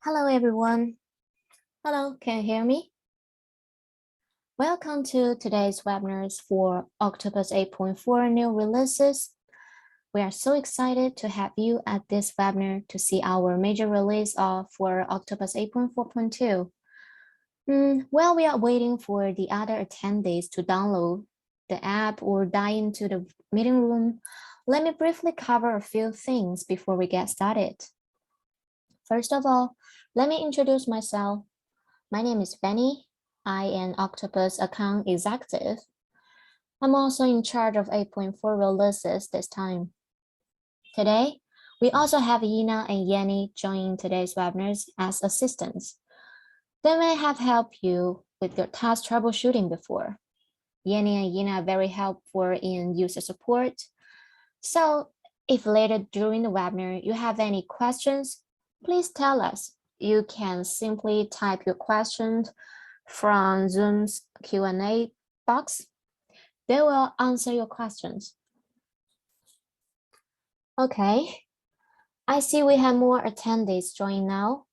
Hello, everyone. Hello, can you hear me? Welcome to today's webinars for Octoparse 8.4 new releases. We are so excited to have you at this webinar to see our major release for Octoparse 8.4.2. While we are waiting for the other attendees to download the app or dive into the meeting room, let me briefly cover a few things before we get started. First of all, let me introduce myself. My name is Benny. I am Octoparse account executive. I'm also in charge of 8.4 releases this time. Today, we also have Yina and Yanni joining today's webinars as assistants. They may have helped you with your task troubleshooting before. Yanni and Yina are very helpful in user support. So if later during the webinar you have any questions, please tell us. You can simply type your questions from Zoom's Q&A box. They will answer your questions. Okay, I see we have more attendees joining now.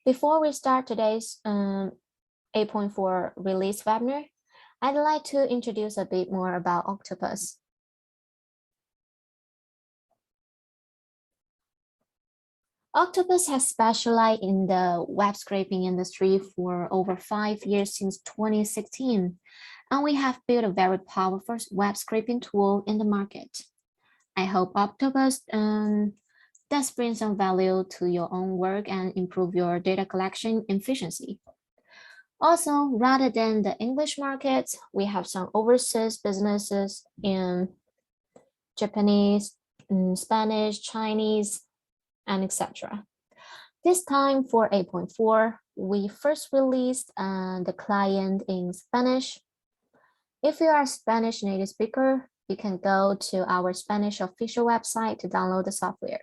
Before we start today's 8.4 release webinar, I'd like to introduce a bit more about Octoparse. Octoparse has specialized in the web scraping industry for over 5 years since 2016, and we have built a very powerful web scraping tool in the market. I hope Octoparse does bring some value to your own work and improve your data collection efficiency. Also, rather than the English market, we have some overseas businesses in Japanese, Spanish, Chinese, and etc. This time for 8.4, we first released the client in Spanish. If you are a Spanish native speaker, you can go to our Spanish official website to download the software.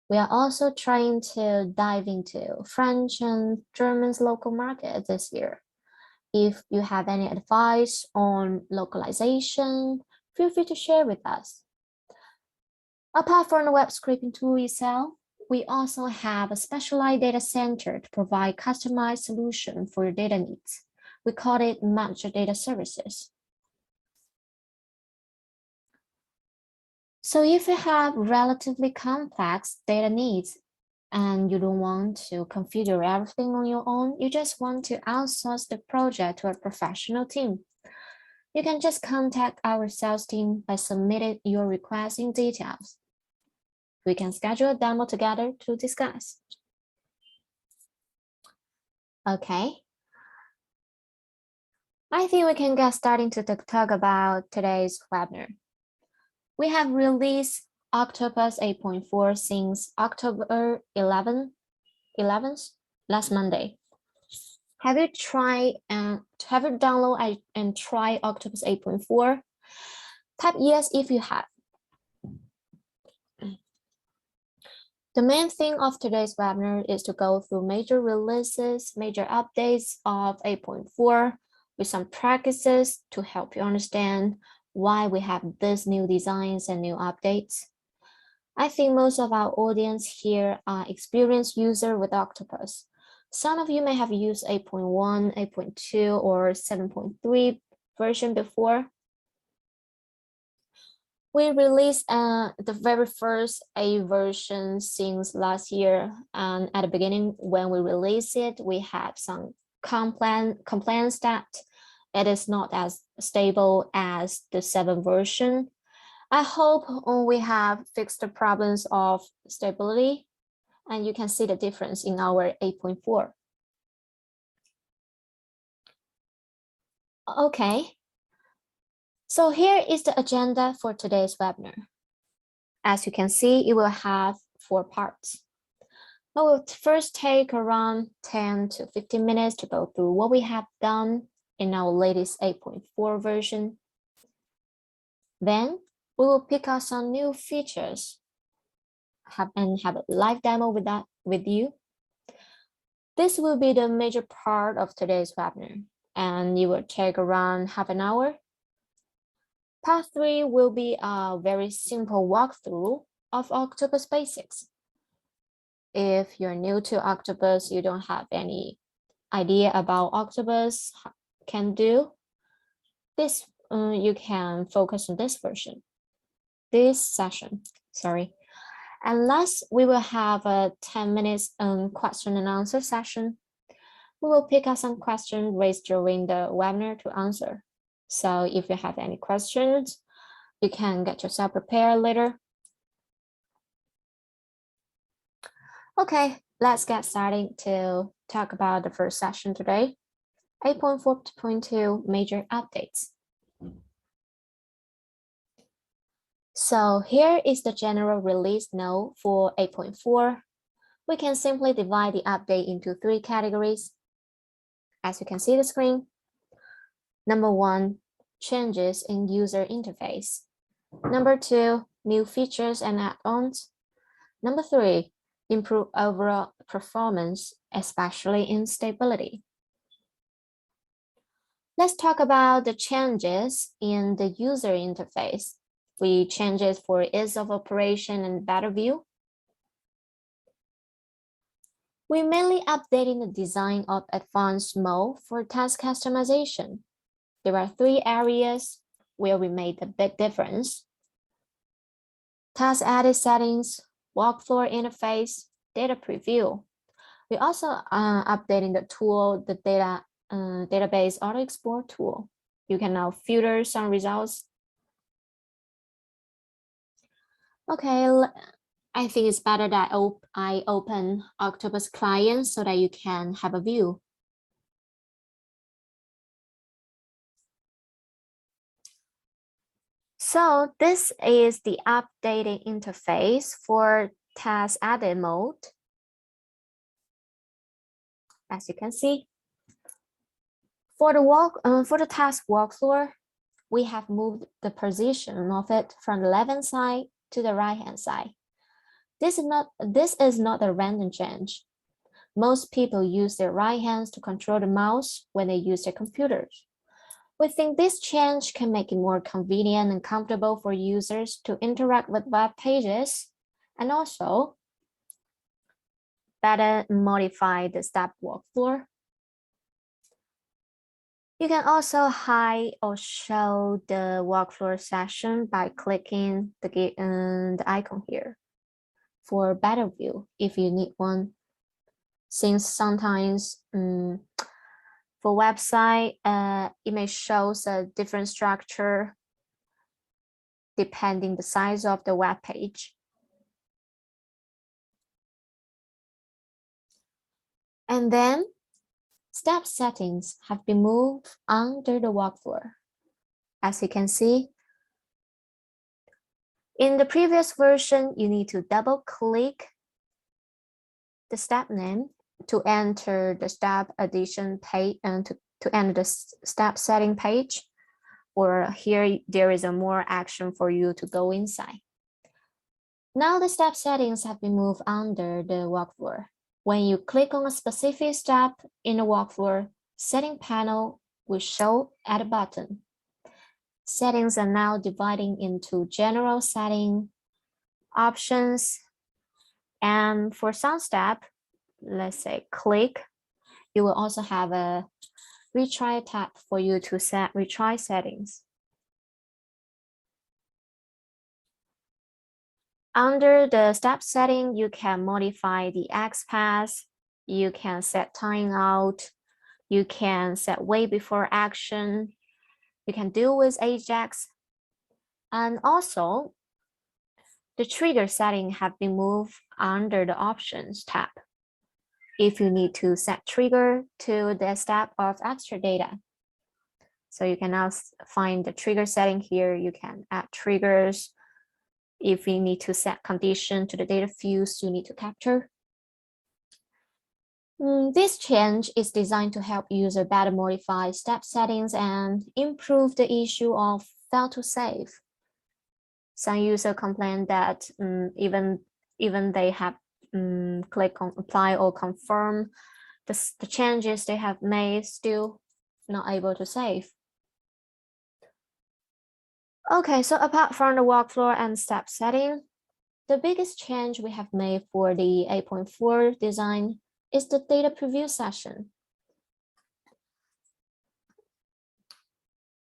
We are also trying to dive into French and German's local market this year. If you have any advice on localization, feel free to share with us. Apart from the web scraping tool itself, we also have a specialized data center to provide customized solution for your data needs. We call it Managed Data Services. So if you have relatively complex data needs and you don't want to configure everything on your own, you just want to outsource the project to a professional team, you can just contact our sales team by submitting your requesting details. We can schedule a demo together to discuss. Okay. I think we can get started to talk about today's webinar. We have released Octoparse 8.4 since October 11th, last Monday. Have you downloaded and tried Octoparse 8.4? Type yes if you have. The main thing of today's webinar is to go through major releases, major updates of 8.4 with some practices to help you understand why we have these new designs and new updates. I think most of our audience here are experienced users with Octoparse. Some of you may have used 8.1, 8.2, or 7.3 version before. We released the very first A version since last year, and at the beginning when we released it, we had some complaints that it is not as stable as the 7 version. I hope we have fixed the problems of stability, and you can see the difference in our 8.4. Okay. So here is the agenda for today's webinar. As you can see, it will have 4 parts. I will first take around 10 to 15 minutes to go through what we have done in our latest 8.4 version. Then we will pick out some new features and have a live demo with you. This will be the major part of today's webinar, and it will take around half an hour. Part 3 will be a very simple walkthrough of Octoparse basics. if you're new to Octoparse, you don't have any idea about Octoparse can do, this you can focus on this session, sorry. And last, we will have a 10 minutes question and answer session. We will pick up some questions raised during the webinar to answer. So if you have any questions, you can get yourself prepared later. Okay, let's get started to talk about the first session today. 8.4.2 major updates. So here is the general release note for 8.4. We can simply divide the update into 3 categories. As you can see the screen. Number 1, changes in user interface. Number 2, new features and add-ons. Number 3, improve overall performance, especially in stability. Let's talk about the changes in the user interface. We changes for ease of operation and better view. We mainly updating the design of advanced mode for task customization. There are 3 areas where we made a big difference. Task edit settings, workflow interface, data preview. We also updating the tool, the database auto export tool. You can now filter some results. Okay, I think it's better that I open Octoparse client so that you can have a view. So this is the updated interface for task edit mode. As you can see, for the task workflow, we have moved the position of it from the left-hand side to the right-hand side. This is not a random change. Most people use their right hands to control the mouse when they use their computers. We think this change can make it more convenient and comfortable for users to interact with web pages and also better modify the step workflow. You can also hide or show the workflow session by clicking the icon here for better view if you need one. Since sometimes for website, it may show a different structure depending the size of the web page. And then step settings have been moved under the workflow. As you can see, in the previous version, you need to double click the step name to enter the step addition page and to enter the step setting page, or here there is a more action for you to go inside. Now the step settings have been moved under the workflow. When you click on a specific step in the workflow, setting panel will show at the bottom. Settings are now dividing into general setting, options, and for some step, let's say click, you will also have a retry tab for you to set retry settings. Under the step setting, you can modify the XPath, you can set timeout, you can set wait before action, you can deal with Ajax, and also the trigger setting have been moved under the options tab. If you need to set trigger to the step of extra data. So you can now find the trigger setting here. You can add triggers. If you need to set condition to the data fields you need to capture. This change is designed to help user better modify step settings and improve the issue of fail to save. Some user complain that even they have click on apply or confirm the changes they have made, still not able to save. Okay, so apart from the workflow and step setting, The biggest change we have made for the 8.4 design is the data preview session.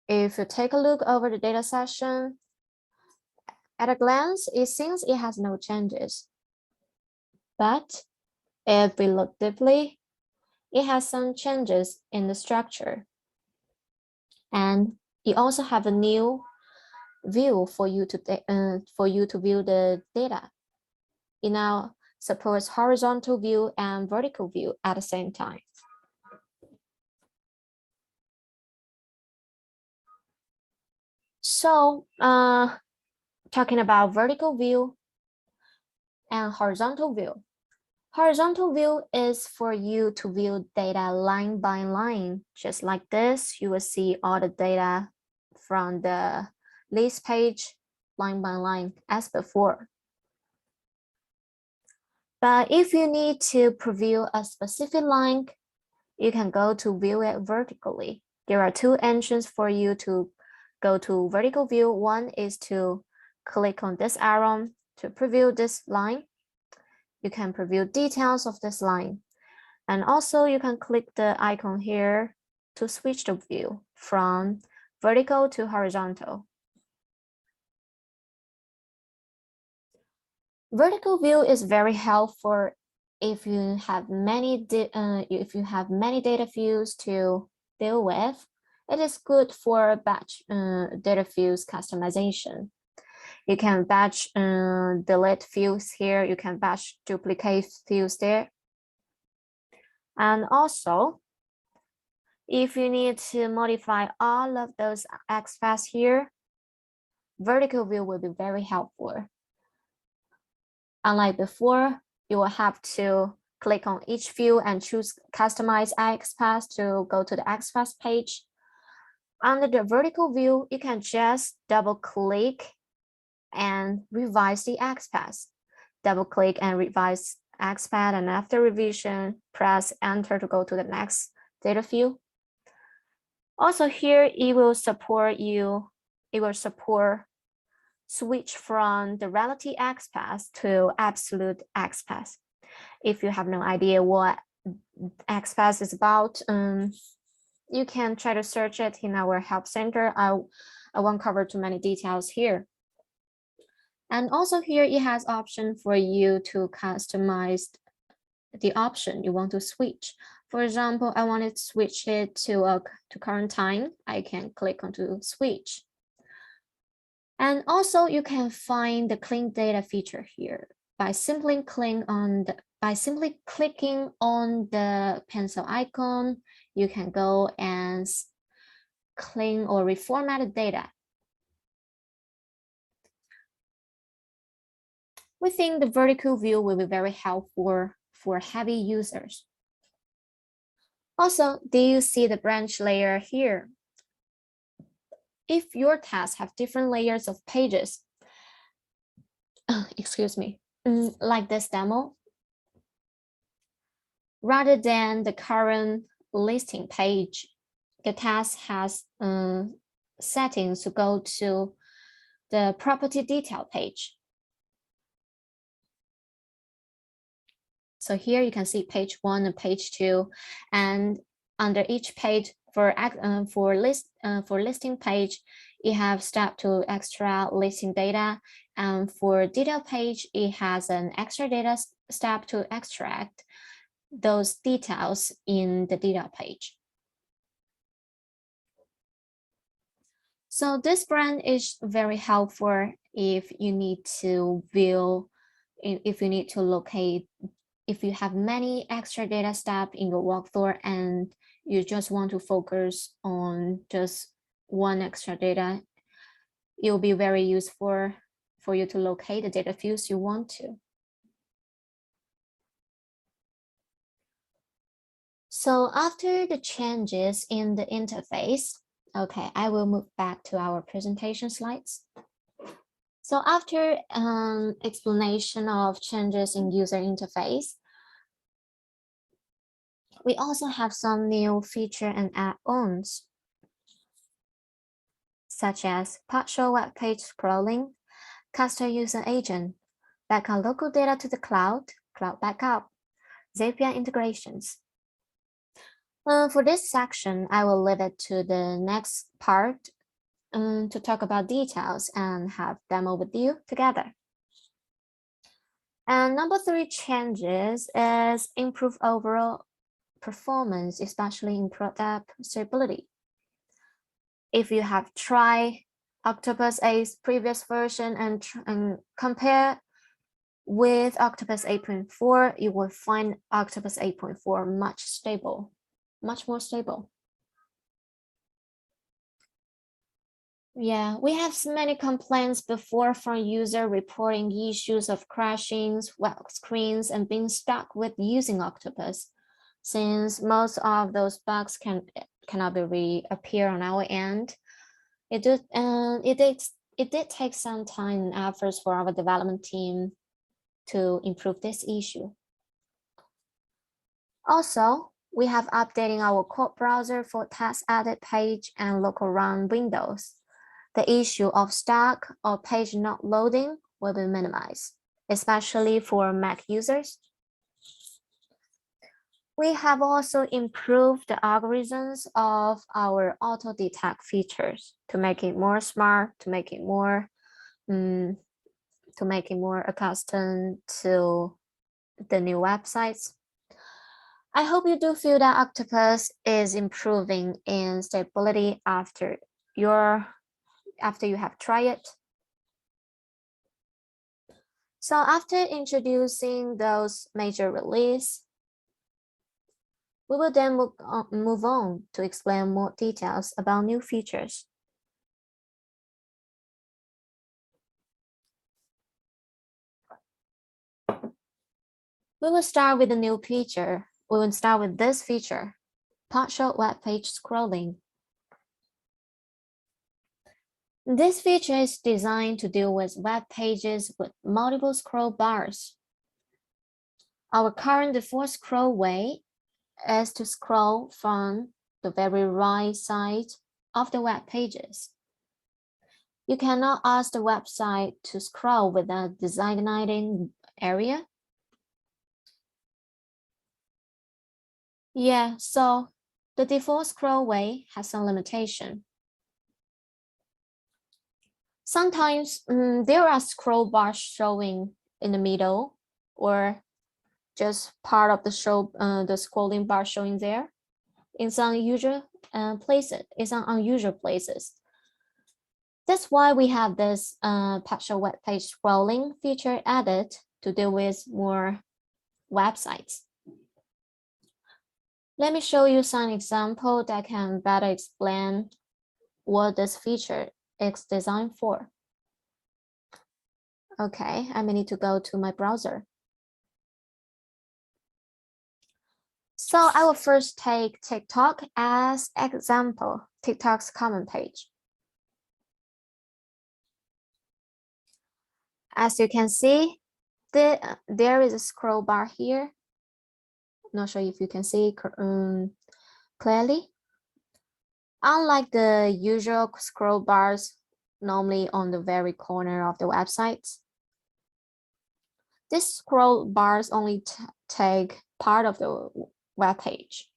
If you take a look over the data session, at a glance, it seems it has no changes. But if we look deeply, it has some changes in the structure. And you also have a new view for you to view the data. It now supports horizontal view and vertical view at the same time. So talking about vertical view and horizontal view. Horizontal view is for you to view data line by line. Just like this, you will see all the data from the list page line by line as before. But if you need to preview a specific line, you can go to view it vertically. There are two entries for you to go to vertical view. One is to click on this arrow to preview this line. You can preview details of this line. And also you can click the icon here to switch the view from vertical to horizontal. Vertical view is very helpful if you have many data views to deal with. It is good for batch data views customization. You can batch delete fields here. You can batch duplicate fields there. And also, if you need to modify all of those XPaths here, vertical view will be very helpful. Unlike before, you will have to click on each view and choose customize XPath to go to the XPath page. Under the vertical view, you can just double click and revise the XPath. Double click and revise XPath, and after revision, press enter to go to the next data view. Also here, it will support switch from the relative XPath to absolute XPath. If you have no idea what XPath is about, you can try to search it in our help center. I won't cover too many details here. And also here, it has option for you to customize the option you want to switch. For example, I want to switch it to current time. I can click on to switch. And also you can find the clean data feature here by simply clicking on the pencil icon. You can go and clean or reformat the data. We think the vertical view will be very helpful for heavy users. Also, do you see the branch layer here? If your tasks have different layers of pages, excuse me, like this demo, rather than the current listing page, the task has settings to go to the property detail page. So here you can see page 1 and page 2, and under each page for listing page, you have step to extra listing data, and for detail page, it has an extra data step to extract those details in the detail page. So this brand is very helpful if you need to view, if you need to locate, if you have many extra data steps in your workflow and you just want to focus on just one extra data, it will be very useful for you to locate the data fields you want to. So after the changes in the interface, okay, I will move back to our presentation slides. So after explanation of changes in user interface, we also have some new feature and add-ons, such as partial web page scrolling, custom user agent, backup local data to the cloud backup, API integrations. For this section, I will leave it to the next part to talk about details and have demo with you together. And number 3 changes is improve overall performance, especially in product stability. If you have tried Octoparse 8's previous version and compare with Octoparse 8.4, you will find Octoparse 8.4 much more stable. Yeah, we have many complaints before from user reporting issues of crashings, web screens, and being stuck with using Octoparse, since most of those bugs cannot be reappear on our end. It did take some time and efforts for our development team to improve this issue. Also, we have updating our code browser for text edit page and local run windows. The issue of stuck or page not loading will be minimized, especially for Mac users. We have also improved the algorithms of our auto detect features to make it more smart, to make it more accustomed to the new websites. I hope you do feel that Octoparse is improving in stability after you have tried it. So after introducing those major releases, we will then move on to explain more details about new features. We will start with a new feature. We will start with this feature, partial web page scrolling. This feature is designed to deal with web pages with multiple scroll bars. Our current default scroll way is to scroll from the very right side of the web pages. You cannot ask the website to scroll without designating area. Yeah, so the default scroll way has some limitation. Sometimes there are scroll bars showing in the middle or just part of the scrolling bar showing there in some unusual places. That's why we have this partial web page scrolling feature added to deal with more websites. Let me show you some example that can better explain what this feature is designed for. Okay, I may need to go to my browser. So I will first take TikTok as example, TikTok's comment page. As you can see, there is a scroll bar here. Not sure if you can see clearly. Unlike the usual scroll bars, normally on the very corner of the website, this scroll bars only take part of the web page.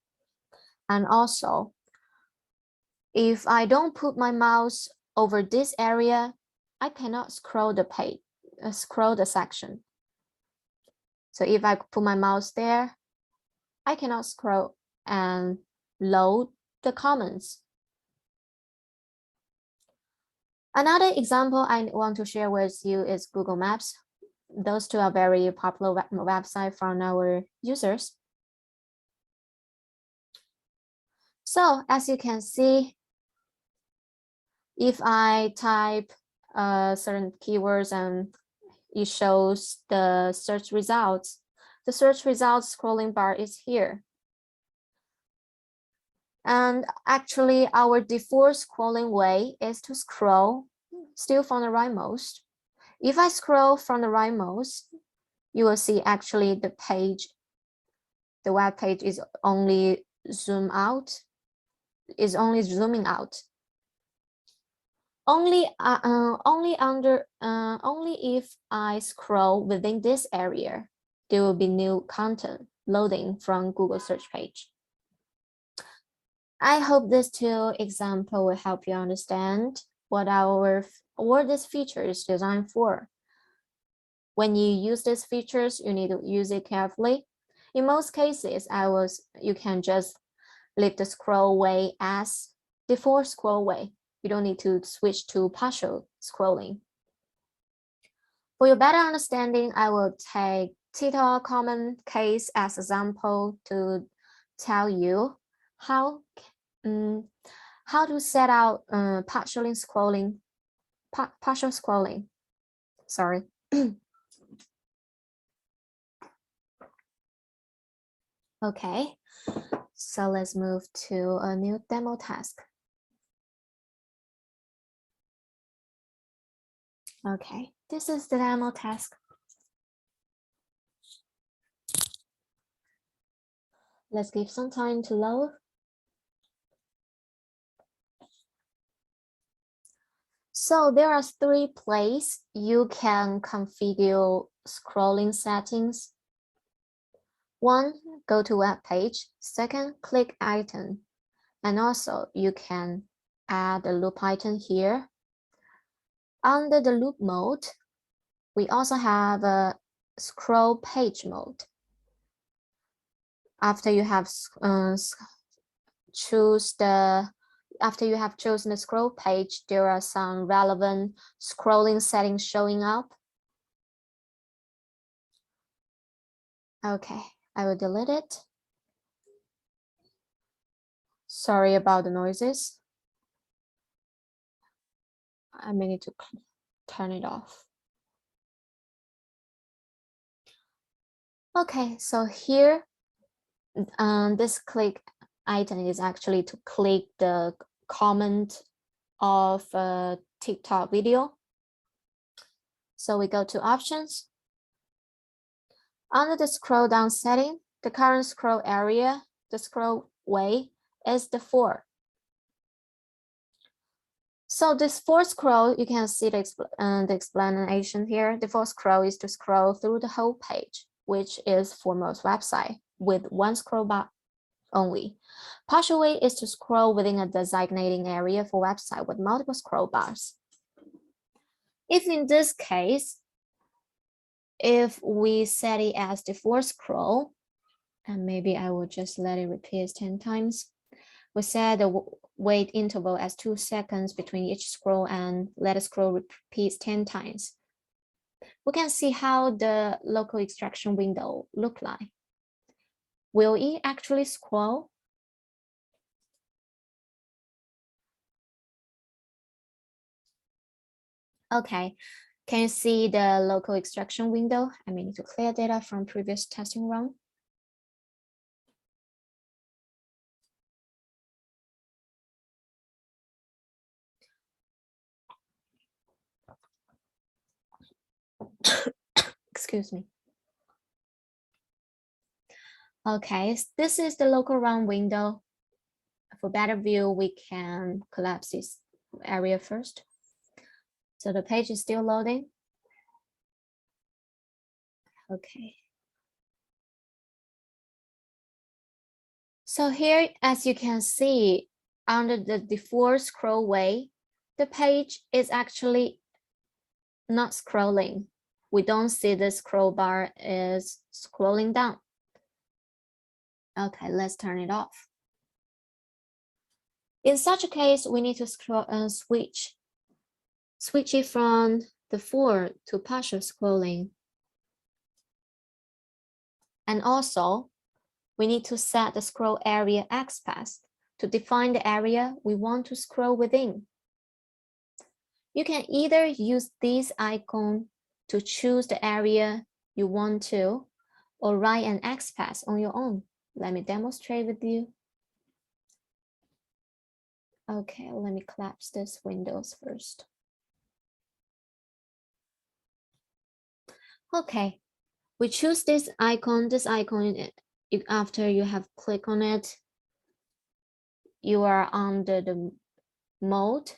And also, if I don't put my mouse over this area, I cannot scroll the page, scroll the section. So if I put my mouse there, I cannot scroll and load the comments. Another example I want to share with you is Google Maps. Those two are very popular websites from our users. So as you can see, if I type certain keywords and it shows the search results, the search results scrolling bar is here. And actually our default scrolling way is to scroll still from the rightmost. If I scroll from the rightmost, you will see actually the page, the web page is only zooming out. Only if I scroll within this area, there will be new content loading from Google search page. I hope this two example will help you understand what this feature is designed for. When you use these features, you need to use it carefully. In most cases, you can just leave the scroll way as default scroll way. You don't need to switch to partial scrolling. For your better understanding, I will take TikTok common case as example to tell you how to set out partial scrolling. Sorry. Okay, so let's move to a new demo task. Okay, this is the demo task. Let's give some time to load. So there are 3 places you can configure scrolling settings. 1, go to web page. 2nd, click icon. And also you can add a loop icon here. Under the loop mode, we also have a scroll page mode. After you have chosen the scroll page, there are some relevant scrolling settings showing up. Okay, I will delete it. Sorry about the noises. I may need to turn it off. Okay, so here, this click item is actually to click the comment of a TikTok video. So we go to options. Under the scroll down setting, the current scroll area, the scroll way is the 4. So this 4 scroll, you can see the explanation here. The 4 scroll is to scroll through the whole page, which is for most websites with 1 scroll bar only. Partial way is to scroll within a designating area for website with multiple scroll bars. If in this case, if we set it as the 4 scroll, and maybe I will just let it repeat 10 times. We set the wait interval as 2 seconds between each scroll and let the scroll repeat 10 times. We can see how the local extraction window look like. Will it actually scroll? Okay, can you see the local extraction window? I may need to clear data from previous testing run. Excuse me. Okay, this is the local run window. For better view, we can collapse this area first. So the page is still loading. Okay. So here, as you can see, under the default scroll way, the page is actually not scrolling. We don't see the scroll bar is scrolling down. Okay, let's turn it off. In such a case, we need to switch it from default to partial scrolling. And also, we need to set the scroll area XPath to define the area we want to scroll within. You can either use this icon to choose the area you want to, or write an XPath on your own. Let me demonstrate with you. Okay, let me collapse this windows first. Okay, we choose this icon. After you have clicked on it, you are under the mode.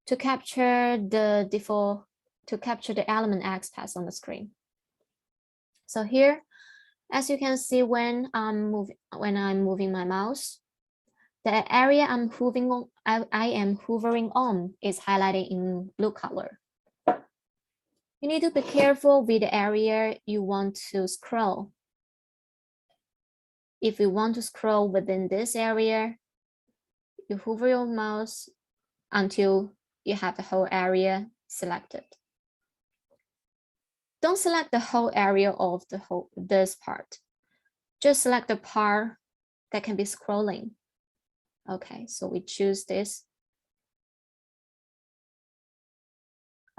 to capture the default, to capture the element XPath on the screen. So here, as you can see, when I'm moving my mouse, the area I'm hovering on, I am hovering on is highlighted in blue color. You need to be careful with the area you want to scroll. If you want to scroll within this area, you hover your mouse until you have the whole area selected. Don't select the whole area of this part. Just select the part that can be scrolling. Okay, so we choose this.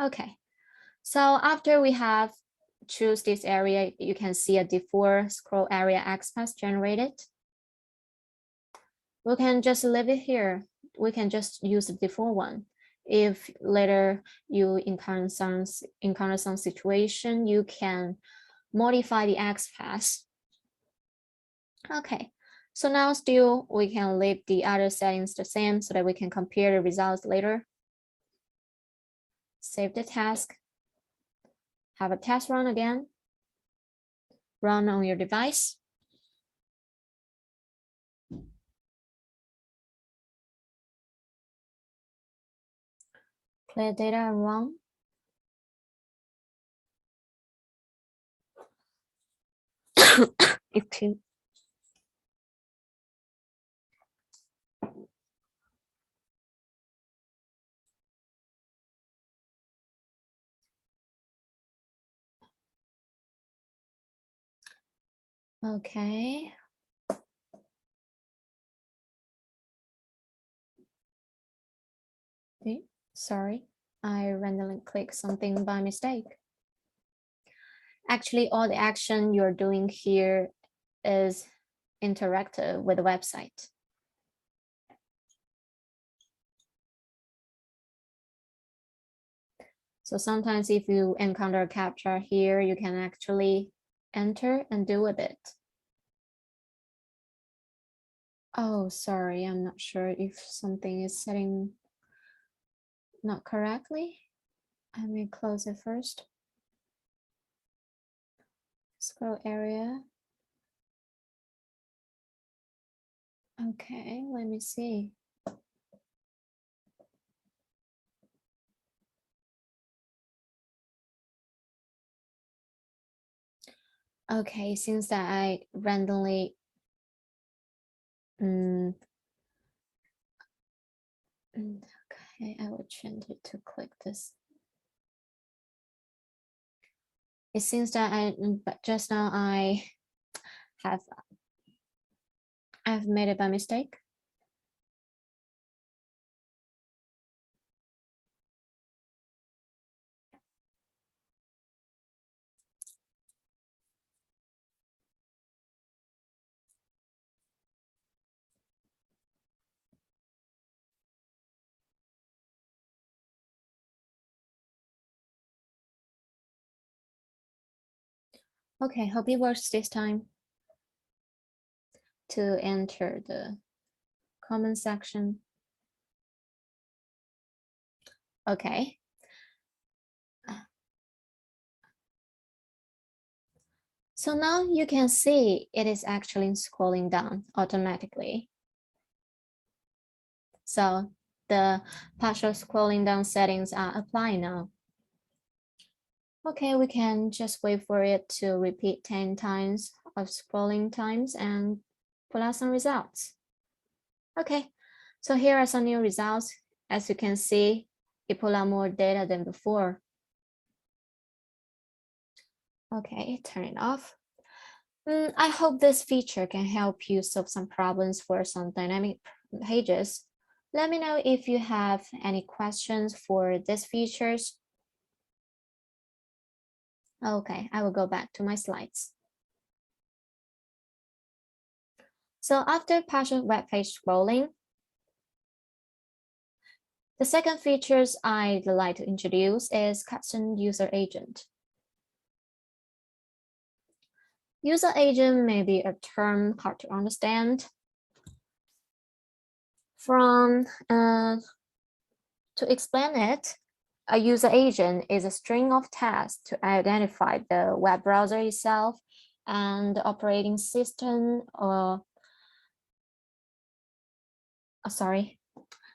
Okay, so after we have choose this area, you can see a default scroll area XPath generated. We can just leave it here. We can just use the default one. If later you encounter some situation, you can modify the XPath. Okay, so now still we can leave the other settings the same so that we can compare the results later. Save the task. Have a test run again. Run on your device. Clear data and run. Excuse. Okay. Sorry, I randomly clicked something by mistake. Actually, all the action you're doing here is interactive with the website. So sometimes if you encounter a captcha here, you can actually enter and do with it. Oh, sorry, I'm not sure if something is setting not correctly. I may close it first. Scroll area. Okay, let me see. Okay, since that I randomly okay, I will change it to click this. It seems that but just now I've made it by mistake. Okay, hope it works this time. To enter the comment section. Okay. So now you can see it is actually scrolling down automatically. So the partial scrolling down settings are applied now. Okay, we can just wait for it to repeat 10 times of scrolling times and pull out some results. Okay, so here are some new results. As you can see, it pulled out more data than before. Okay, turn it off. I hope this feature can help you solve some problems for some dynamic pages. Let me know if you have any questions for these features. Okay, I will go back to my slides. So after partial web page scrolling, the second features I'd like to introduce is custom user agent. User agent may be a term hard to understand. From To explain it, a user agent is a string of tasks to identify the web browser itself and the operating system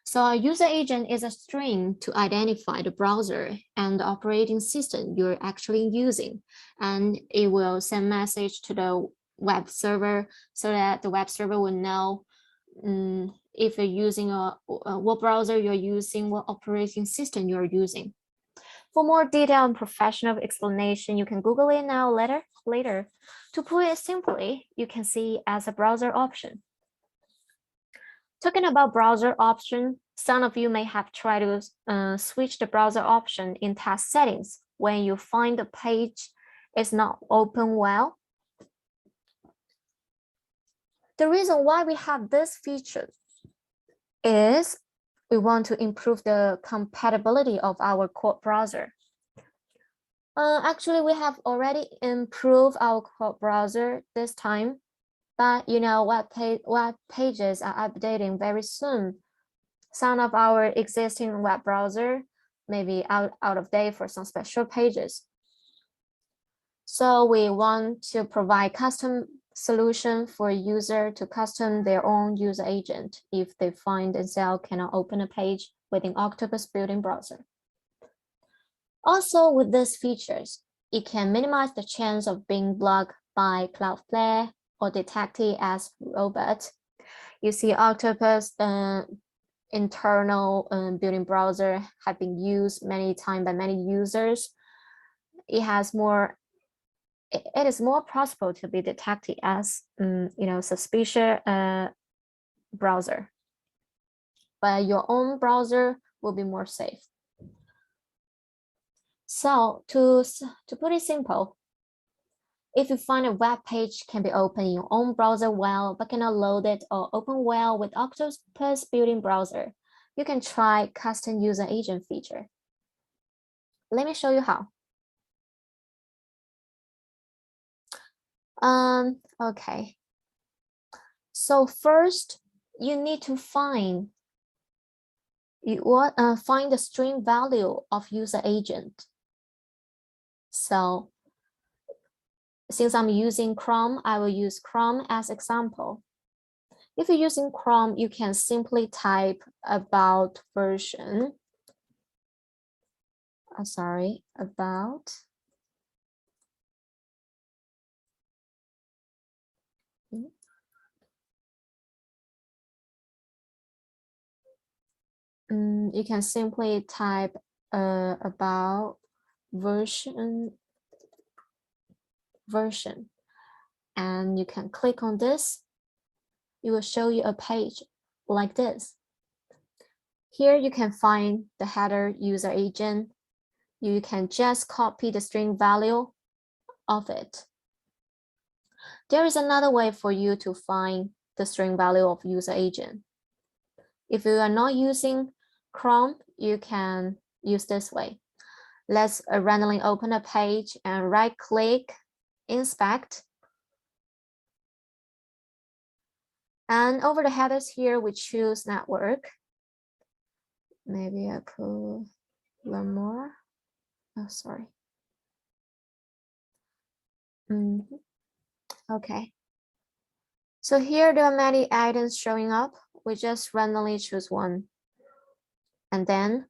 So a user agent is a string to identify the browser and the operating system you're actually using, and it will send message to the web server so that the web server will know if you're using what browser you're using, what operating system you're using. For more detailed and professional explanation, you can Google it now later. To put it simply, you can see as a browser option. Talking about browser option, some of you may have tried to switch the browser option in task settings when you find the page is not open well. The reason why we have this feature is we want to improve the compatibility of our core browser. Actually, we have already improved our core browser this time, but you know, web pages are updating very soon. Some of our existing web browser may be out of date for some special pages. So we want to provide custom solution for user to custom their own user agent if they find themselves cannot open a page within Octoparse built-in browser. Also, with these features, it can minimize the chance of being blocked by Cloudflare or detected as robot. You see, Octoparse internal built-in browser have been used many times by many users. It is more possible to be detected as suspicious browser, but your own browser will be more safe. So to put it simple, if you find a web page can be opened in your own browser well, but cannot load it or open well with Octoparse built-in browser, you can try custom user agent feature. Let me show you how. Okay. So first, you need to find the string value of user agent. So since I'm using Chrome, I will use Chrome as example. If you're using Chrome, you can simply type about version. About. You can simply type about version, and you can click on this. It will show you a page like this. Here you can find the header user agent. You can just copy the string value of it. There is another way for you to find the string value of user agent. If you are not using Chrome, you can use this way. Let's randomly open a page and right-click, inspect. And over the headers here, we choose network. Maybe I could learn more. Oh, sorry. Okay. So here there are many items showing up. We just randomly choose one. And then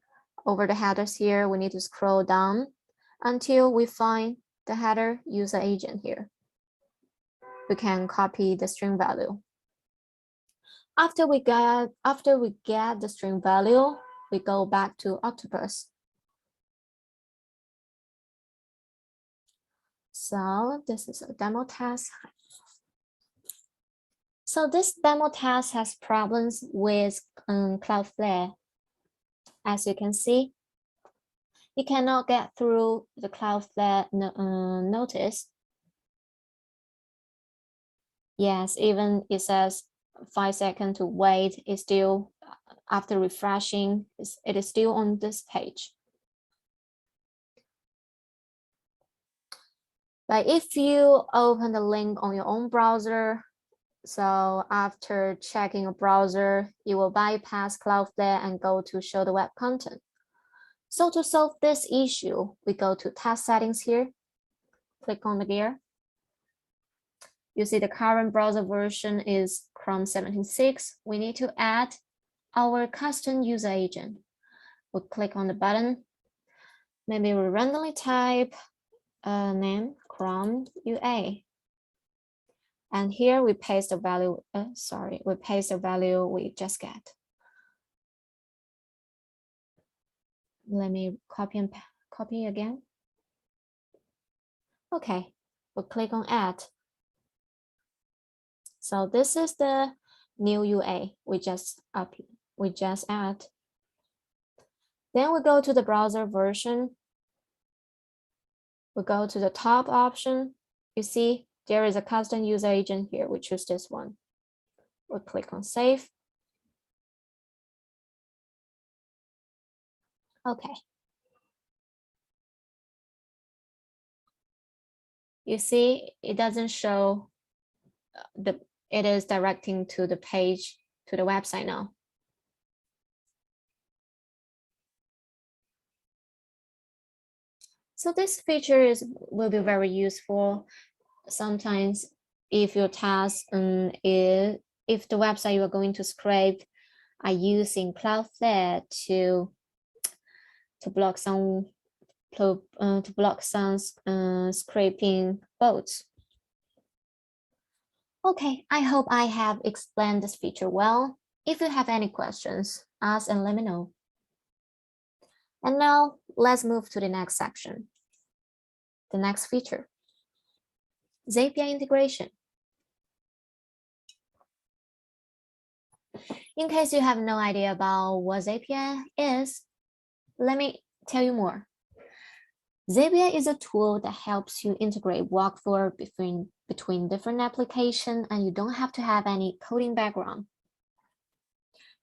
over the headers here, we need to scroll down until we find the header user agent here. We can copy the string value. After we get the string value, we go back to Octoparse. So this is a demo task. So this demo task has problems with Cloudflare. As you can see, it cannot get through the Cloudflare notice. Yes, even it says 5 seconds to wait, it's still, after refreshing, it is still on this page. But if you open the link on your own browser, So after checking a browser, you will bypass Cloudflare and go to show the web content. So to solve this issue, we go to task settings here, click on the gear. You see the current browser version is Chrome 17.6. We need to add our custom user agent. We'll click on the button. Maybe we'll randomly type a name, Chrome UA. And here we paste the value, we paste the value we just get. Let me copy again. Okay, we'll click on add. So this is the new UA we just add. Then we go to the browser version. We go to the top option. You see there is a custom user agent here. We choose this one. We'll click on save. Okay. You see it doesn't show it is directing to the page, to the website now. So this feature will be very useful. Sometimes if your task if the website you are going to scrape are using Cloudflare to block some scraping bots. Okay, I hope I have explained this feature well. If you have any questions, ask and let me know. And now let's move to the next section. The next feature, Zapier integration. In case you have no idea about what Zapier is, let me tell you more. Zapier is a tool that helps you integrate workflow between different applications, and you don't have to have any coding background.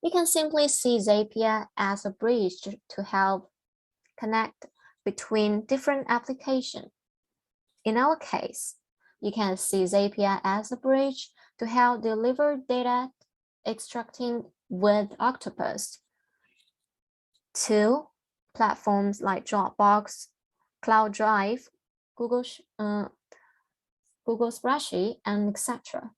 You can simply see Zapier as a bridge to help connect between different applications. In our case, you can see Zapier as a bridge to help deliver data extracting with Octoparse to platforms like Dropbox, Cloud Drive, Google Spreadsheet, and etc.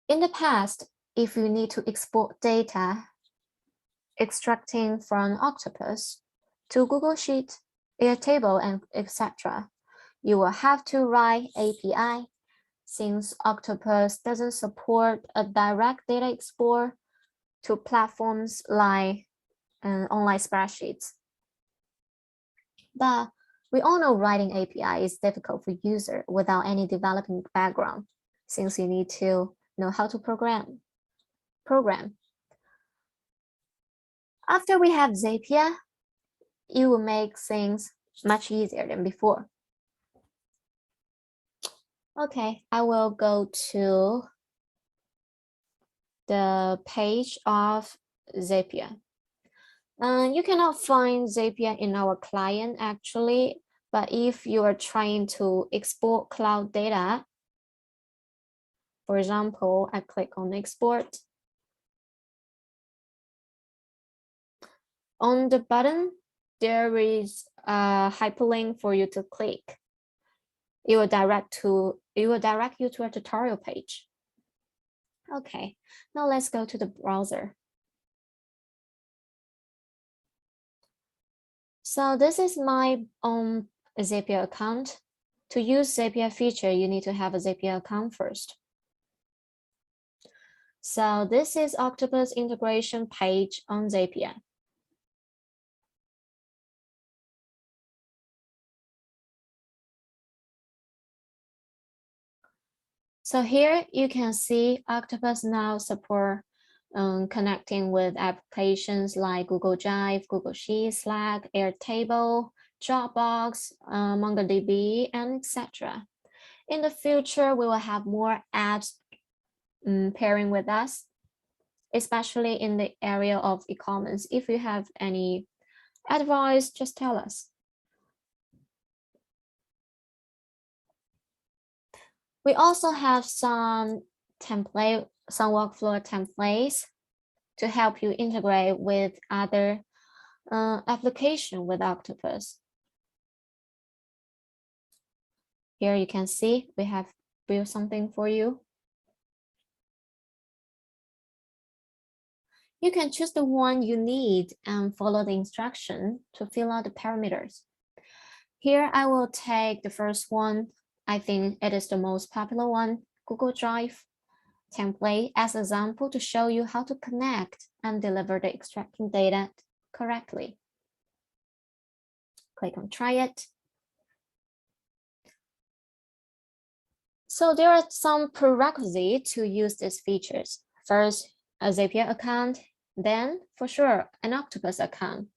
In the past, if you need to export data extracting from Octoparse to Google Sheet, Airtable, and etc., you will have to write API. Since Octoparse doesn't support a direct data export to platforms like online spreadsheets. But we all know writing API is difficult for user without any developing background, since you need to know how to program. After we have Zapier, it will make things much easier than before. Okay, I will go to the page of Zapier. You cannot find Zapier in our client actually, but if you are trying to export cloud data, for example, I click on export. On the button, there is a hyperlink for you to click. It will direct you to a tutorial page. Okay, now let's go to the browser. So this is my own Zapier account. To use Zapier feature, you need to have a Zapier account first. So this is Octoparse integration page on Zapier. So here you can see Octoparse now support connecting with applications like Google Drive, Google Sheets, Slack, Airtable, Dropbox, MongoDB, and etc. In the future, we will have more apps pairing with us, especially in the area of e-commerce. If you have any advice, just tell us. We also have some workflow templates to help you integrate with other application with Octopus. Here you can see we have built something for you. You can choose the one you need and follow the instruction to fill out the parameters. Here I will take the first one. I think it is the most popular one, Google Drive template, as an example to show you how to connect and deliver the extracting data correctly. Click on try it. So there are some prerequisites to use these features. First, a Zapier account, then for sure an Octopus account.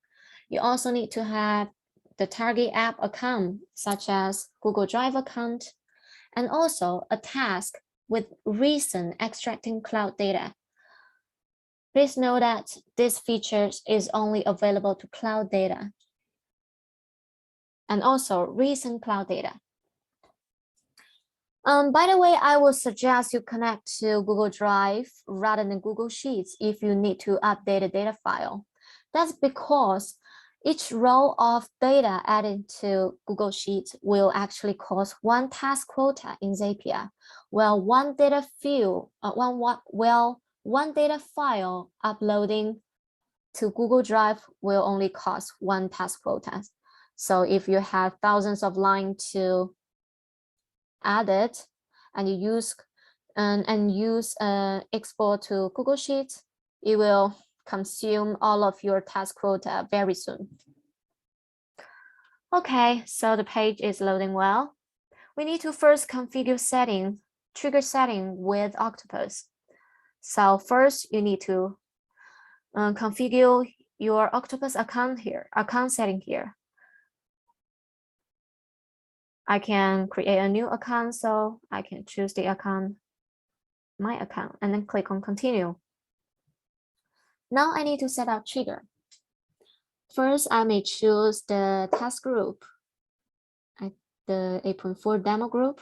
You also need to have the target app account, such as Google Drive account, and also a task with recent extracting cloud data. Please know that this feature is only available to cloud data and also recent cloud data. By the way, I would suggest you connect to Google Drive rather than Google Sheets if you need to update a data file. That's because each row of data added to Google Sheets will actually cost one task quota in Zapier, while one data file uploading to Google Drive will only cost one task quota. So if you have thousands of lines to add it and you use export to Google Sheets, it will consume all of your task quota very soon. Okay, so the page is loading well. We need to first configure trigger setting with Octopus. So first you need to configure your Octopus account setting here. I can create a new account, so I can choose the account, my account, and then click on continue. Now I need to set up trigger. First, I may choose the task group, the 8.4 demo group,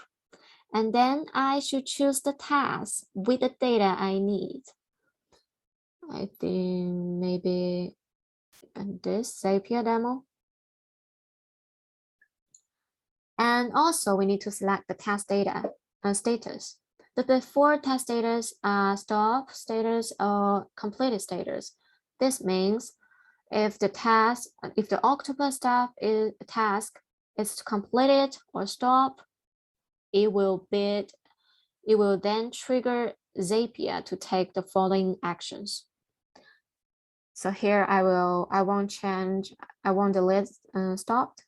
and then I should choose the task with the data I need. I think maybe this Zapier demo. And also we need to select the task data status. The default task status are stop status or completed status. This means if the Octopus task is completed or stop, it will then trigger Zapier to take the following actions. So here I won't delete stopped.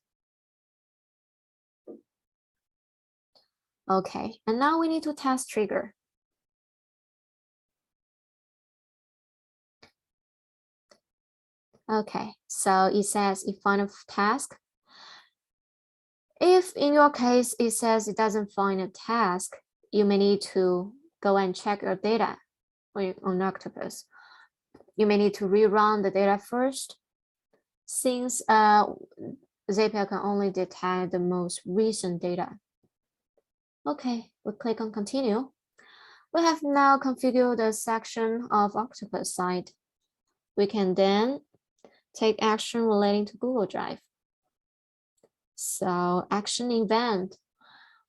Okay, and now we need to test trigger. Okay, so it says if find a task. If in your case it says it doesn't find a task, you may need to go and check your data on Octopus. You may need to rerun the data first, since Zapier can only detect the most recent data. Okay, we click on continue. We have now configured the section of Octopus site. We can then take action relating to Google Drive. So action event.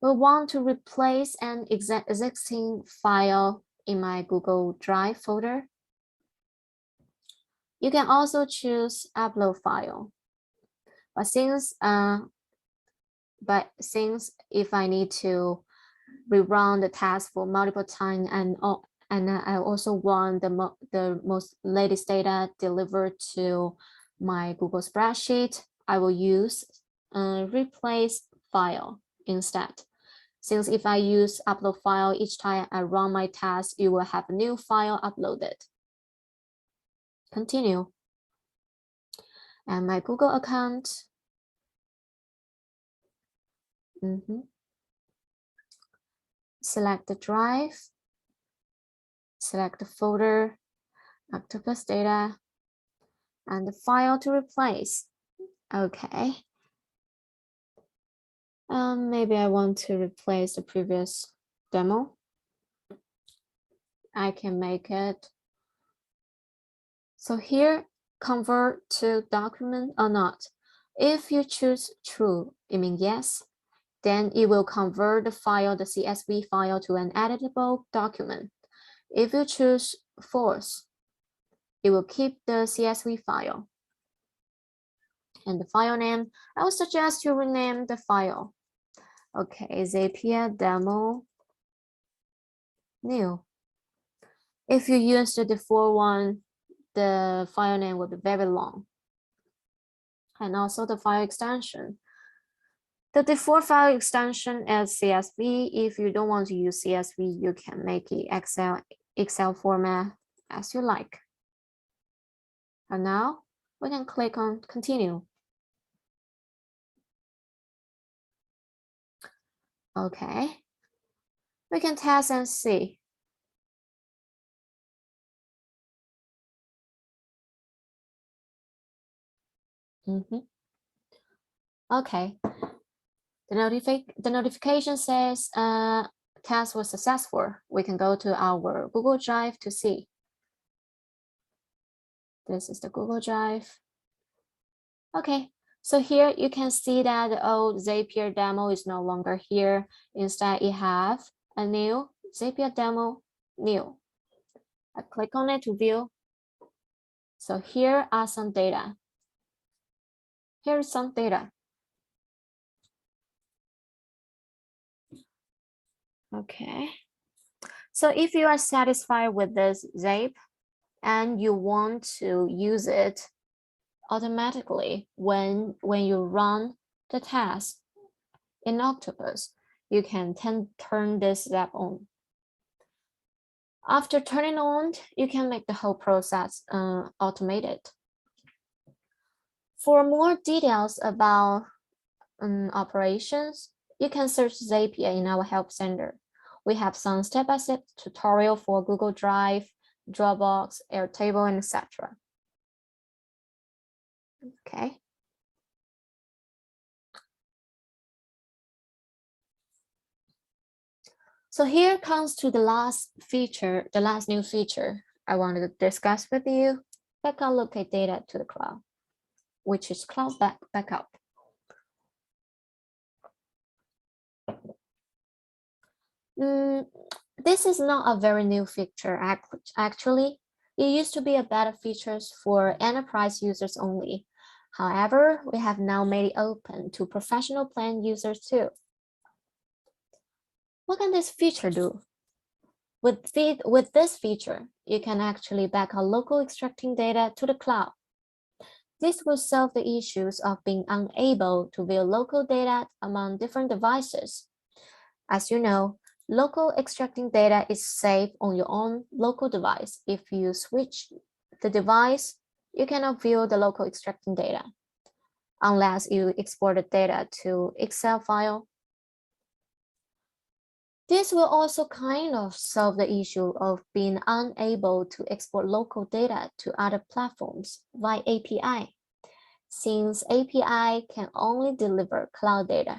We want to replace an existing file in my Google Drive folder. You can also choose upload file. But since if I need to rerun the task for multiple times and I also want the most latest data delivered to my Google spreadsheet, I will use replace file instead. Since if I use upload file each time I run my task, it will have a new file uploaded. Continue. And my Google account. Select the drive, select the folder, Octopus data, and the file to replace. Okay. Maybe I want to replace the previous demo. I can make it. So here, convert to document or not. If you choose true, it means yes, then it will convert the file, the CSV file, to an editable document. If you choose false, it will keep the CSV file. And the file name, I would suggest you rename the file. Okay, Zapier demo new. If you use the default one, the file name will be very long. And also the file extension. The default file extension is CSV. If you don't want to use CSV, you can make it Excel format as you like. And now we can click on continue. Okay, we can test and see. Okay, the notification says test was successful. We can go to our Google Drive to see. This is the Google Drive. Okay, so here you can see that the old Zapier demo is no longer here. Instead, it have a new Zapier demo new. I click on it to view. So here are some data. Here's some data. Okay. So if you are satisfied with this Zap and you want to use it automatically when you run the task in Octoparse, you can turn this Zap on. After turning on, you can make the whole process automated. For more details about operations, you can search Zapier in our help center. We have some step-by-step tutorial for Google Drive, Dropbox, Airtable, and etc. Okay. So here comes to the last feature, the last new feature I wanted to discuss with you. Backup locate data to the cloud, which is cloud backup. This is not a very new feature, actually. It used to be a beta feature for enterprise users only. However, we have now made it open to professional plan users too. What can this feature do? With this feature, you can actually backup local extracting data to the cloud. This will solve the issues of being unable to view local data among different devices. As you know, local extracting data is safe on your own local device. If you switch the device, you cannot view the local extracting data unless you export the data to Excel file. This will also kind of solve the issue of being unable to export local data to other platforms via API, since API can only deliver cloud data.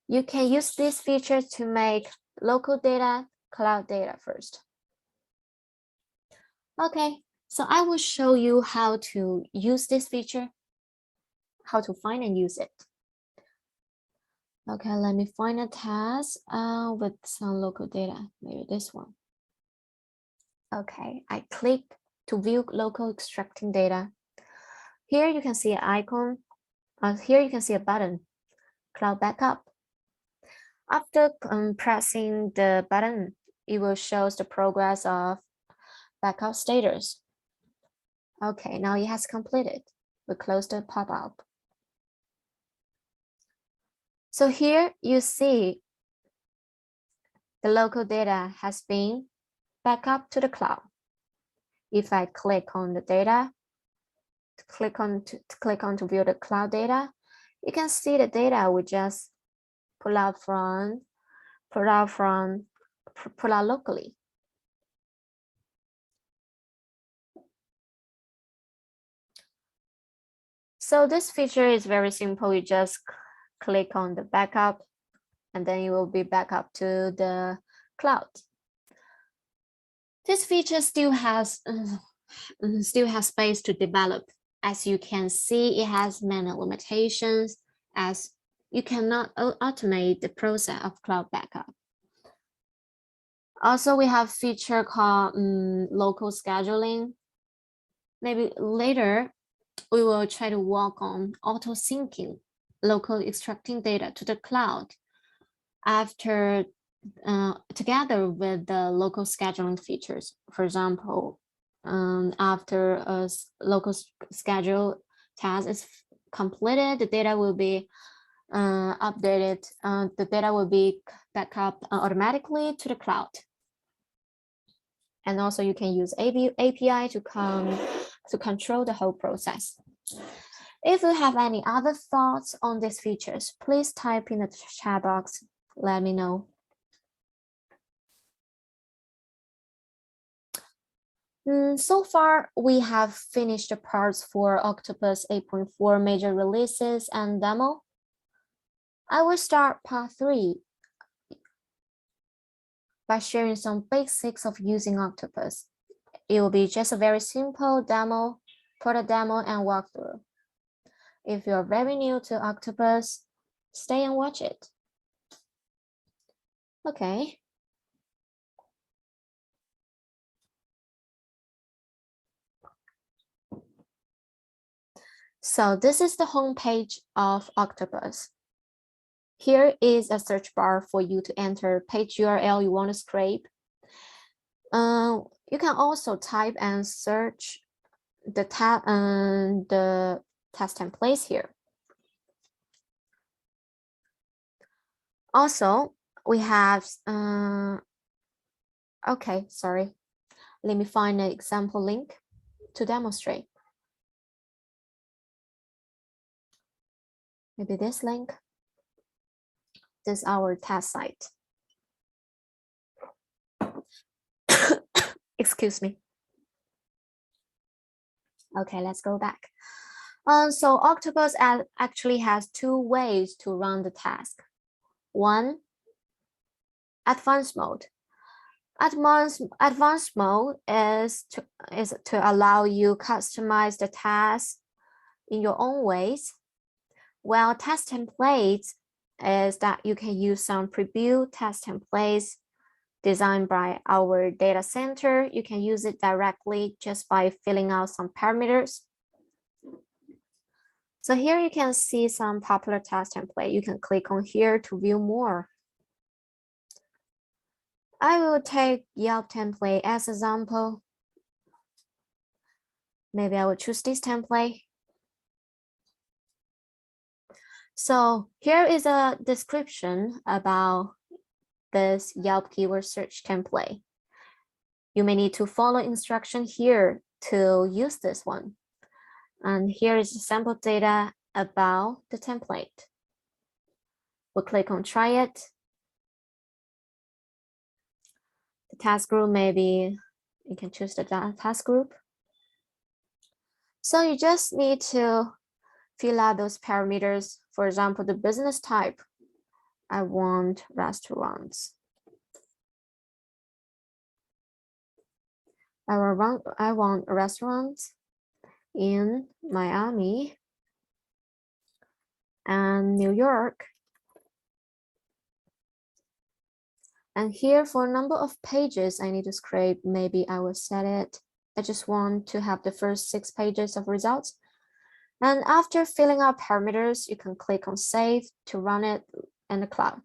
You can use this feature to make local data cloud data first. Okay, so I will show you how to use this feature, how to find and use it. Okay, let me find a task with some local data, maybe this one. Okay, I click to view local extracting data. Here you can see an icon. Here you can see a button, Cloud Backup. After pressing the button, it will show the progress of backup status. Okay, now it has completed. We close the pop-up. So here you see the local data has been backed up to the cloud. If I click on the data, click on to view the cloud data, you can see the data we just pull out locally. So this feature is very simple. You just click on the backup and then you will be back up to the cloud. This feature still has space to develop. As you can see, it has many limitations as you cannot automate the process of cloud backup. Also, we have feature called local scheduling. Maybe later, we will try to work on auto syncing, local extracting data to the cloud after together with the local scheduling features. For example, after a local schedule task is completed, the data will be updated. The data will be back up automatically to the cloud. And also you can use API to control the whole process. If you have any other thoughts on these features, please type in the chat box. Let me know. So far, we have finished the parts for Octoparse 8.4 major releases and demo. I will start part 3 by sharing some basics of using Octoparse. It will be just a very simple demo, product demo, and walkthrough. If you're very new to Octoparse, stay and watch it. Okay. So this is the home page of Octoparse. Here is a search bar for you to enter page URL you want to scrape. You can also type and search the test templates here. Also, we have, okay, sorry. Let me find an example link to demonstrate. Maybe this link. This is our test site. Excuse me. Okay, let's go back. So Octoparse actually has 2 ways to run the task. One, advanced mode. Advanced mode is to allow you customize the task in your own ways, while test templates is that you can use some pre-built test templates designed by our data center. You can use it directly just by filling out some parameters. So here you can see some popular test template. You can click on here to view more. I will take Yelp template as example. Maybe I will choose this template. So here is a description about this Yelp keyword search template. You may need to follow instruction here to use this one. And here is the sample data about the template. We'll click on try it. The task group, maybe you can choose the task group. So you just need to fill out those parameters. For example, the business type. I want restaurants. I want restaurants in Miami and New York. And here for number of pages I need to scrape, maybe I will set it. I just want to have the first 6 pages of results. And after filling out parameters, you can click on save to run it in the cloud.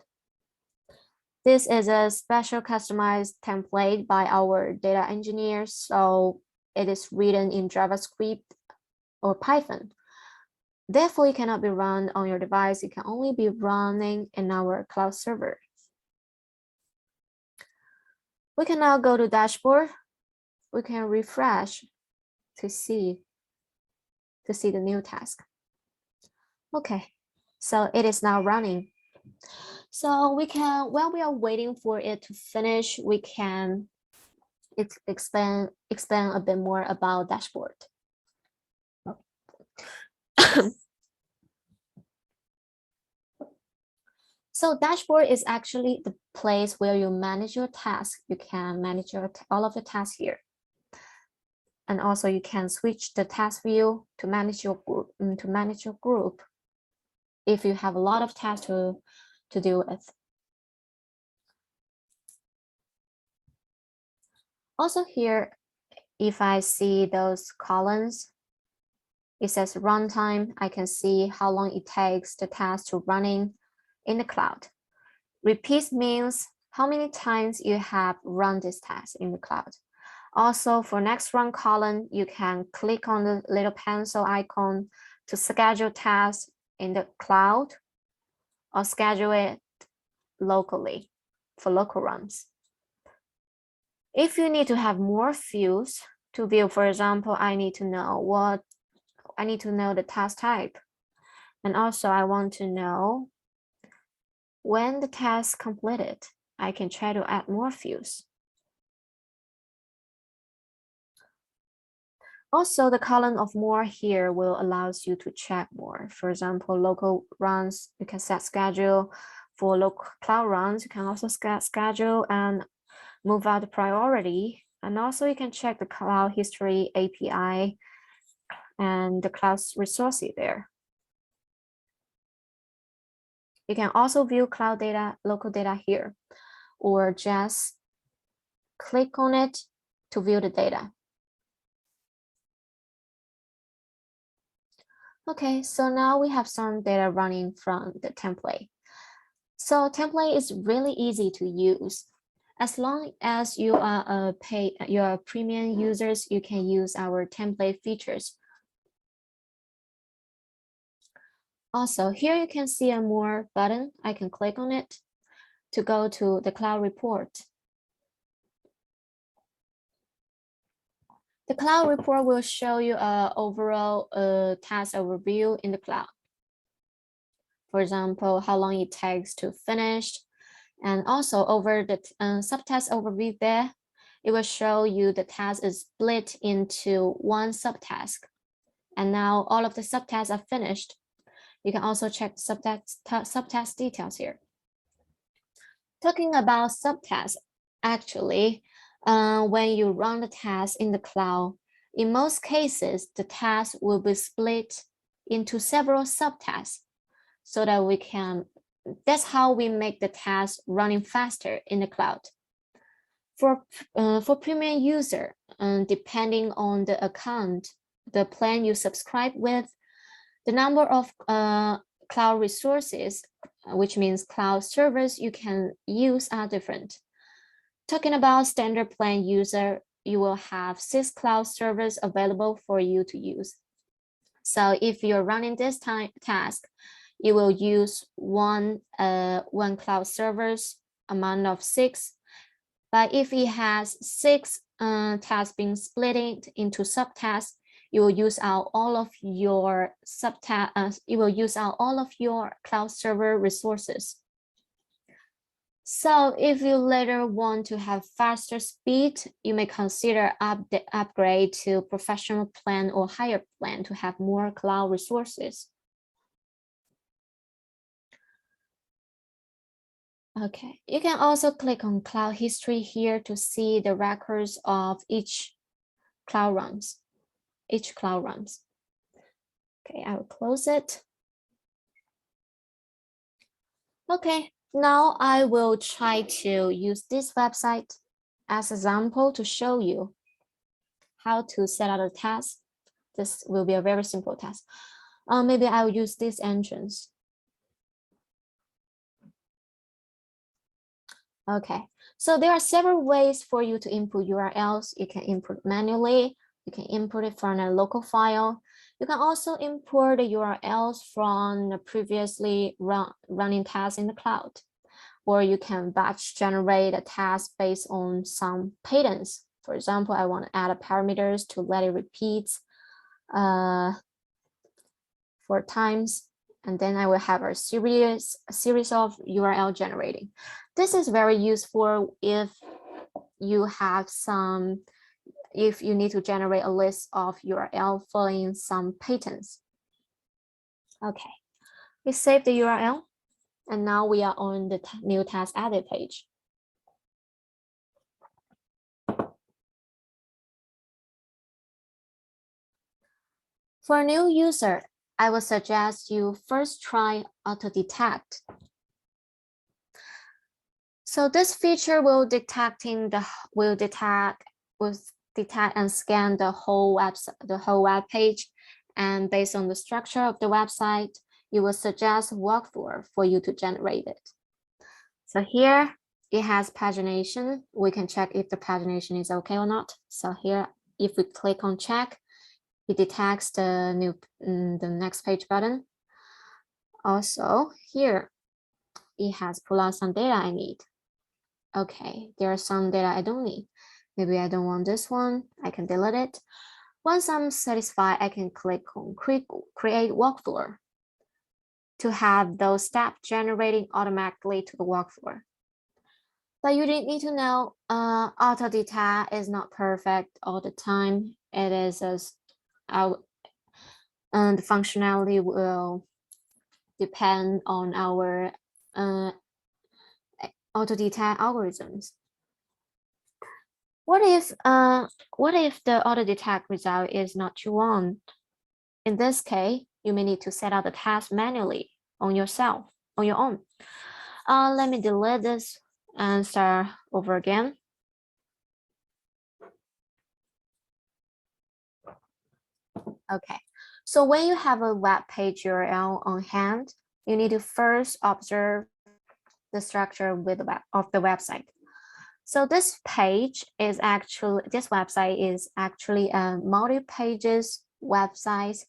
This is a special customized template by our data engineers, so it is written in JavaScript or Python. Therefore, it cannot be run on your device. It can only be running in our cloud server. We can now go to dashboard. We can refresh to see the new task. Okay, so it is now running. So we can, while we are waiting for it to finish, we can expand a bit more about dashboard. So dashboard is actually the place where you manage your tasks. You can manage all of the tasks here. And also you can switch the task view to manage your group if you have a lot of tasks to deal with. Also here, if I see those columns, it says runtime. I can see how long it takes the task to running in the cloud. Repeat means how many times you have run this task in the cloud. Also, for next run column, you can click on the little pencil icon to schedule tasks in the cloud or schedule it locally for local runs. If you need to have more views to view, for example, I need to know the task type. And also I want to know when the task completed. I can try to add more views. Also, the column of more here will allows you to check more. For example, local runs, you can set schedule. For local cloud runs, you can also schedule and move out the priority. And also you can check the cloud history API and the cloud resources there. You can also view cloud data, local data here, or just click on it to view the data. Okay, so now we have some data running from the template. So template is really easy to use. As long as you are your premium users, you can use our template features. Also, here you can see a more button. I can click on it to go to the cloud report. The cloud report will show you an overall task overview in the cloud. For example, how long it takes to finish. And also over the subtask overview there, it will show you the task is split into one subtask. And now all of the subtasks are finished. You can also check subtask details here. Talking about subtasks, actually, when you run the task in the cloud, in most cases, the task will be split into several subtasks so that that's how we make the task running faster in the cloud. For premium user, depending on the account, the plan you subscribe with, the number of cloud resources, which means cloud servers you can use, are different. Talking about standard plan user, you will have 6 cloud servers available for you to use. So if you're running this task, you will use one cloud servers amount of 6. But if it has 6 tasks being split into subtasks, you will use out all of your cloud server resources. So if you later want to have faster speed, you may consider upgrade to professional plan or higher plan to have more cloud resources. Okay, you can also click on cloud history here to see the records of each cloud runs. Okay, I will close it. Okay, now I will try to use this website as an example to show you how to set out a task. This will be a very simple task. Maybe I will use this entrance. Okay, so there are several ways for you to input URLs. You can input manually. You can input it from a local file. You can also import the URLs from the previously running tasks in the cloud. Or you can batch generate a task based on some patterns. For example, I want to add a parameters to let it repeat 4 times. And then I will have a series of URL generating. This is very useful if you need to generate a list of URL following some patterns. Okay, we save the URL. And now we are on the new task edit page. For a new user, I would suggest you first try auto detect. So this feature will detect and scan the whole web page, and based on the structure of the website, you will suggest walkthrough for you to generate it. So here it has pagination. We can check if the pagination is okay or not. So here, if we click on check, it detects the next page button. Also here, it has pull out some data I need. Okay, there are some data I don't need. Maybe I don't want this one. I can delete it. Once I'm satisfied, I can click on create walkthrough to have those steps generating automatically to the walkthrough. But you need to know auto detect is not perfect all the time. It is and the functionality will depend on our auto detect algorithms. What if the auto detect result is not what you want? In this case, you may need to set out the task manually on your own. Let me delete this and start over again. Okay, so when you have a web page URL on hand, you need to first observe the structure of the website. So this website is actually a multi-pages website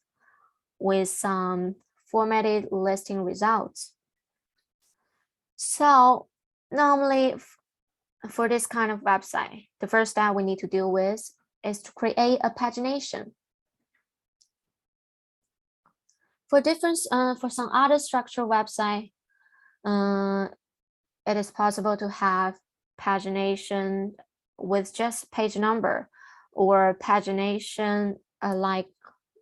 with some formatted listing results. So normally for this kind of website, the first step we need to deal with is to create a pagination. For some other structured website, it is possible to have pagination with just page number, or pagination like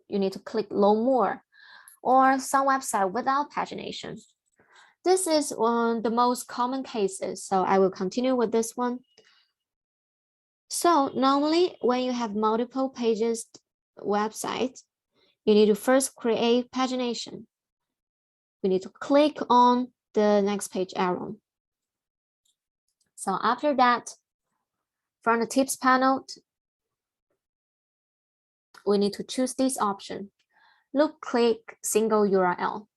you need to click load more, or some website without pagination. This is one of the most common cases, so I will continue with this one. So normally when you have multiple pages website, you need to first create pagination. We need to click on the next page arrow. So after that, from the tips panel, we need to choose this option, loop click single URL.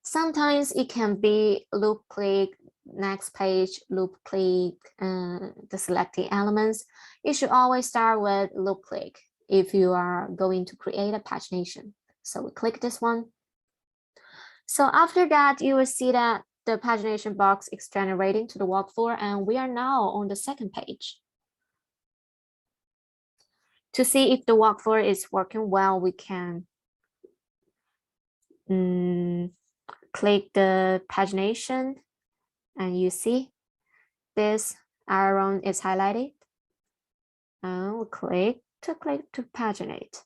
Sometimes it can be loop click next page, loop click the selected elements. You should always start with loop click if you are going to create a pagination. So we click this one. So after that, you will see that the pagination box is generating to the walkthrough, and we are now on the second page. To see if the walkthrough is working well, we can click the pagination, and you see this arrow is highlighted. And we'll click to paginate.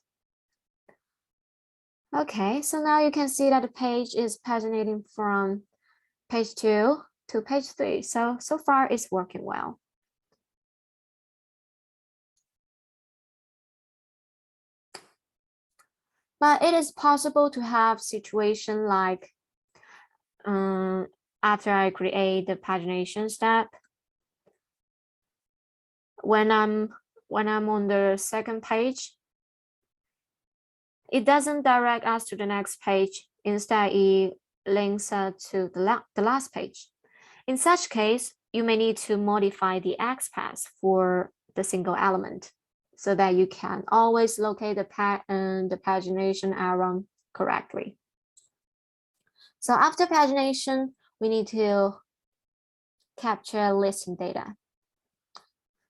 Okay, so now you can see that the page is paginating from page 2 to page 3. So far it's working well. But it is possible to have situation like after I create the pagination step, when I'm on the second page, it doesn't direct us to the next page. Instead, it links us to the last page. In such case, you may need to modify the XPath for the single element so that you can always locate the pagination arrow correctly. So after pagination, we need to capture listing data.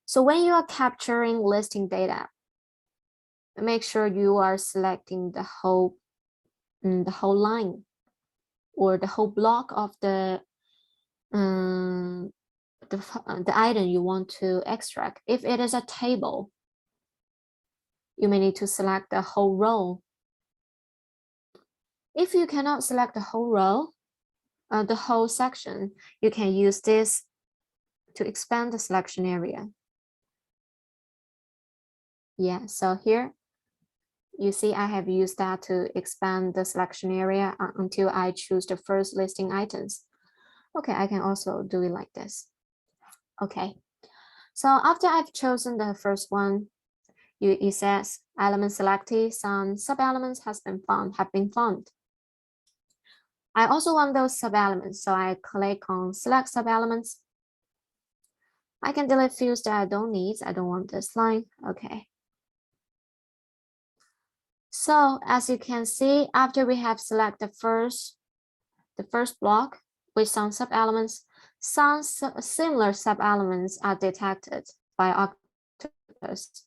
So when you are capturing listing data, make sure you are selecting the whole line or the whole block of the item you want to extract. If it is a table, you may need to select the whole row. If you cannot select the whole row, the whole section, you can use this to expand the selection area. Yeah, so here you see I have used that to expand the selection area until I choose the first listing items. Okay, I can also do it like this. Okay, so after I've chosen the first one, it says element selected, some sub-elements have been found. I also want those sub-elements, so I click on select sub-elements. I can delete fields that I don't need. I don't want this line. Okay. So as you can see, after we have selected the first block with some sub-elements, some similar sub-elements are detected by Octoparse.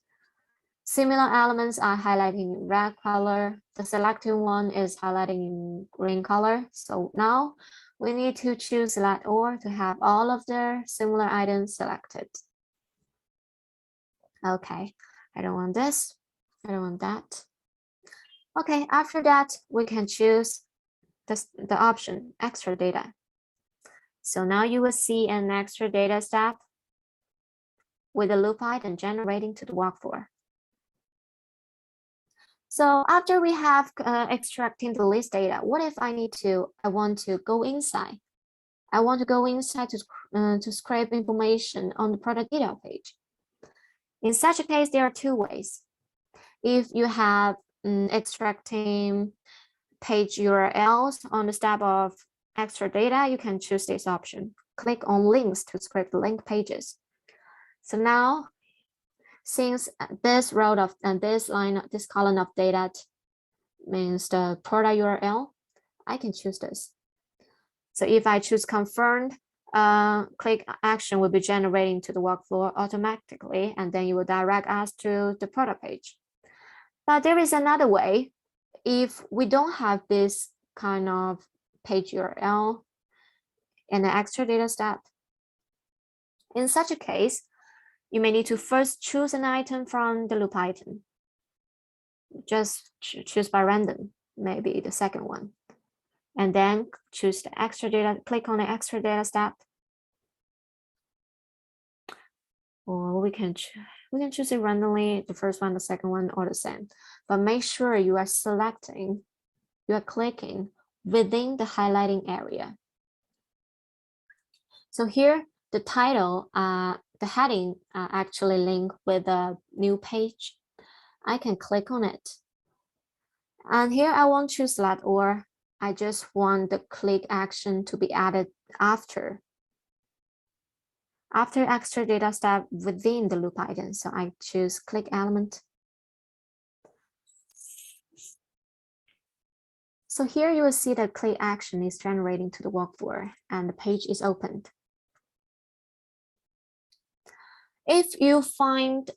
Similar elements are highlighting in red color. The selected one is highlighting in green color. So now we need to choose select all to have all of the similar items selected. Okay, I don't want this. I don't want that. Okay, after that, we can choose the option extra data. So now you will see an extra data step with a loop item generating to the workflow. So after we have extracting the list data, what if I want to go inside? I want to go inside to scrape information on the product detail page. In such a case, there are two ways. If you have extracting page URLs on the step of extra data, you can choose this option. Click on links to scrape the link pages. So now, since this row of this column of data means the product URL, I can choose this. So if I choose confirmed, click action will be generating to the workflow automatically, and then you will direct us to the product page. But there is another way. If we don't have this kind of page URL and the extra data step, in such a case, you may need to first choose an item from the loop item. Just choose by random, maybe the second one. And then choose the extra data, click on the extra data step. Or we can choose it randomly, the first one, the second one, or the same. But make sure you are clicking within the highlighting area. So here, the title, the heading actually link with a new page. I can click on it. And here I want to select, or I just want the click action to be added after extra data step within the loop item. So I choose click element. So here you will see the click action is generating to the workflow and the page is opened. If you find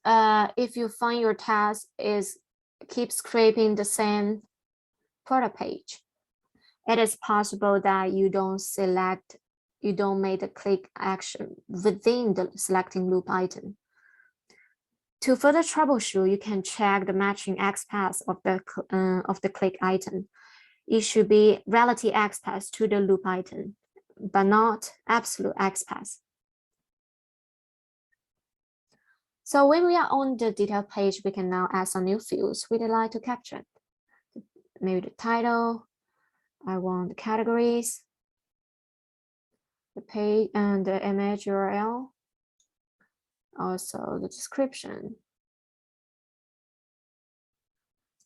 your task keep scraping the same product page, it is possible that you don't make the click action within the selecting loop item. To further troubleshoot, you can check the matching XPath of the click item. It should be relative XPath to the loop item, but not absolute XPath. So when we are on the detail page, we can now add some new fields we'd like to capture. Maybe the title, I want the categories, the page and the image URL, also the description.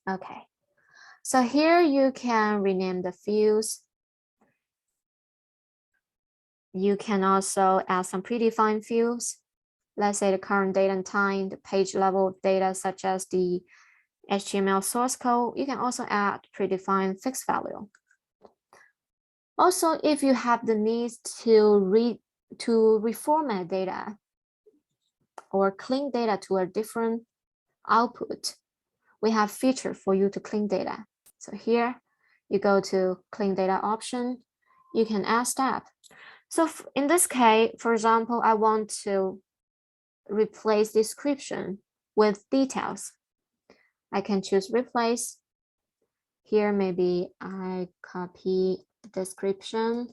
Okay, so here you can rename the fields. You can also add some predefined fields. Let's say the current date and time, the page level data such as the HTML source code. You can also add predefined fixed value. Also, if you have the need to reformat data or clean data to a different output, we have feature for you to clean data. So here you go to clean data option, you can add step. So in this case, for example, I want to replace description with details. I can choose replace. Here, maybe I copy the description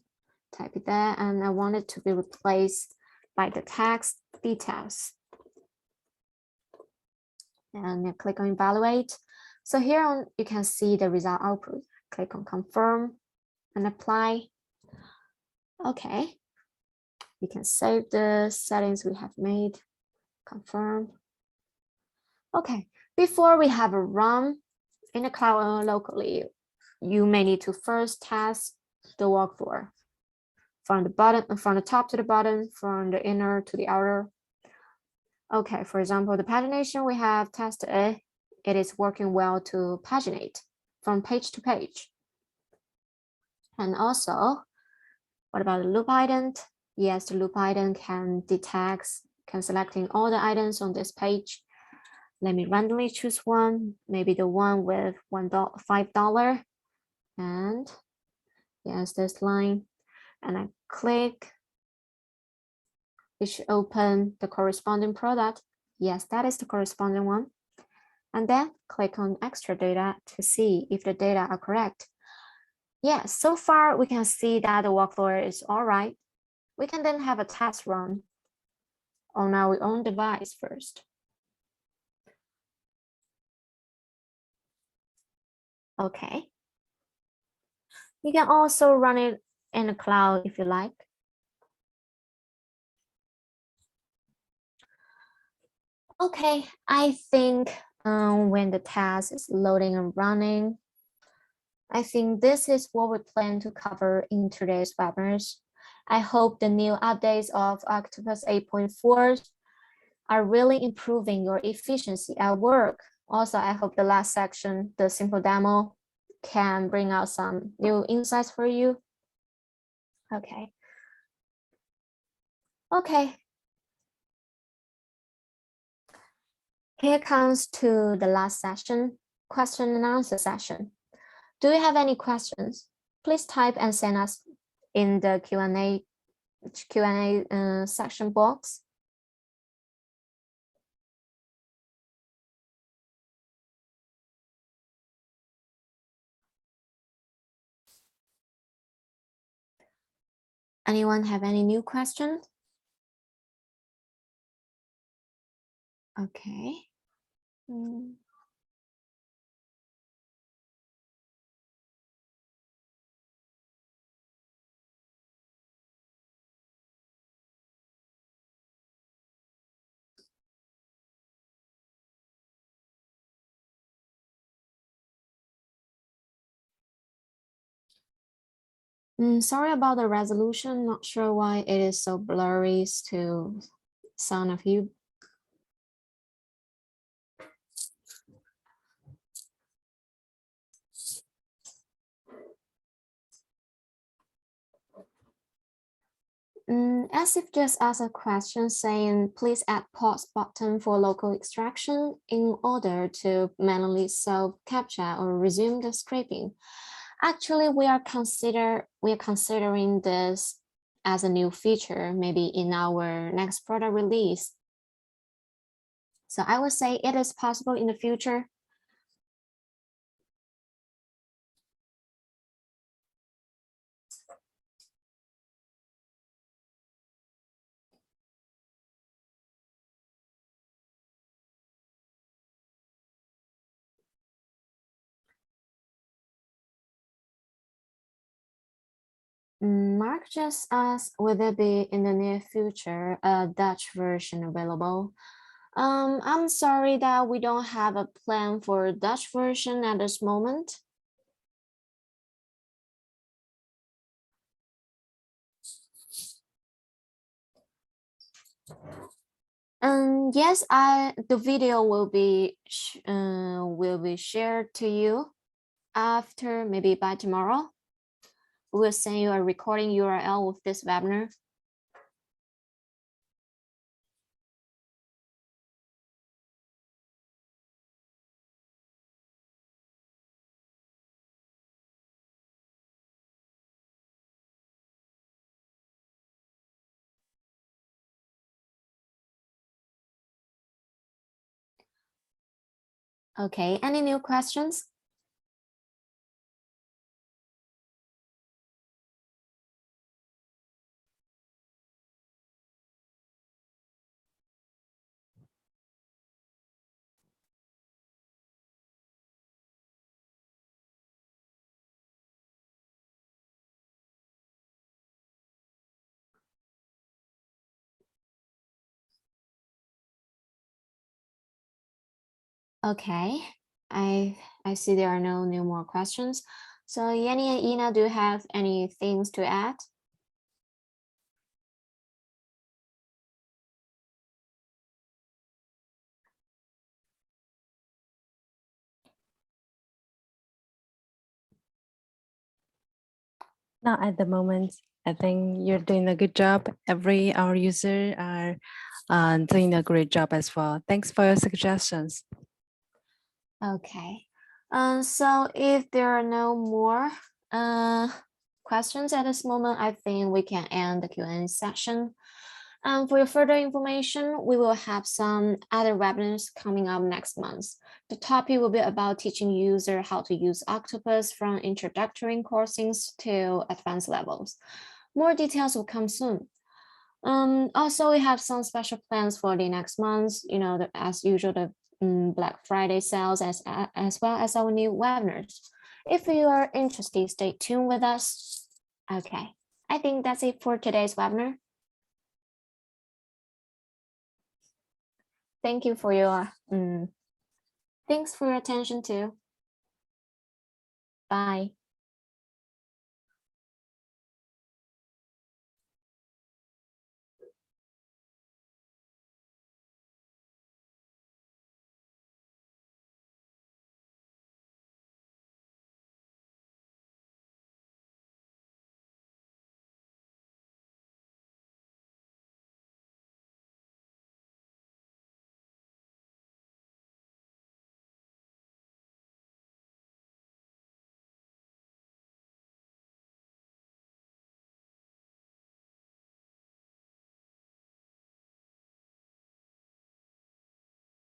type it there, and I want it to be replaced by the text details. And then click on evaluate. So here on, you can see the result output. Click on confirm and apply. Okay. You can save the settings we have made. Confirm. Okay. Before we have a run in the cloud locally, you may need to first test the workflow from the top to the bottom, from the inner to the outer. Okay, for example, the pagination we have tested it is working well to paginate from page to page. And also, what about the loop ident? Yes, the loop ident can selecting all the items on this page. Let me randomly choose one, maybe the one with $5. And yes, this line. And I click. It should open the corresponding product. Yes, that is the corresponding one. And then click on extra data to see if the data are correct. Yes, so far we can see that the workflow is all right. We can then have a test run on our own device first. Okay. You can also run it in the cloud if you like. Okay, I think when the task is loading and running, I think this is what we plan to cover in today's webinars. I hope the new updates of Octoparse 8.4 are really improving your efficiency at work. Also, I hope the last section, the simple demo, can bring out some new insights for you. Okay. Okay. Here comes to the last session, question and answer session. Do you have any questions? Please type and send us in the Q&A section box. Anyone have any new questions? Okay. Sorry about the resolution. Not sure why it is so blurry to some of you. As if just ask a question saying, please add pause button for local extraction in order to manually solve CAPTCHA or resume the scraping. Actually, we are considering this as a new feature, maybe in our next product release. So I would say it is possible in the future. Mark just asked, will there be in the near future a Dutch version available? I'm sorry that we don't have a plan for a Dutch version at this moment. Yes, the video will be shared to you after, maybe by tomorrow. We'll send you a recording URL with this webinar. Okay, any new questions? Okay, I see there are no new more questions. So Yanni and Ina, do you have any things to add? Not at the moment. I think you're doing a good job. Our user are doing a great job as well. Thanks for your suggestions. Okay. So if there are no more questions at this moment, I think we can end the Q&A session. For your further information, we will have some other webinars coming up next month. The topic will be about teaching user how to use Octopus from introductory courses to advanced levels. More details will come soon. Also, we have some special plans for the next month. You know, as usual, the Black Friday sales as well as our new webinars. If you are interested, stay tuned with us. Okay, I think that's it for today's webinar. Thank you for your thanks for your attention too. Bye.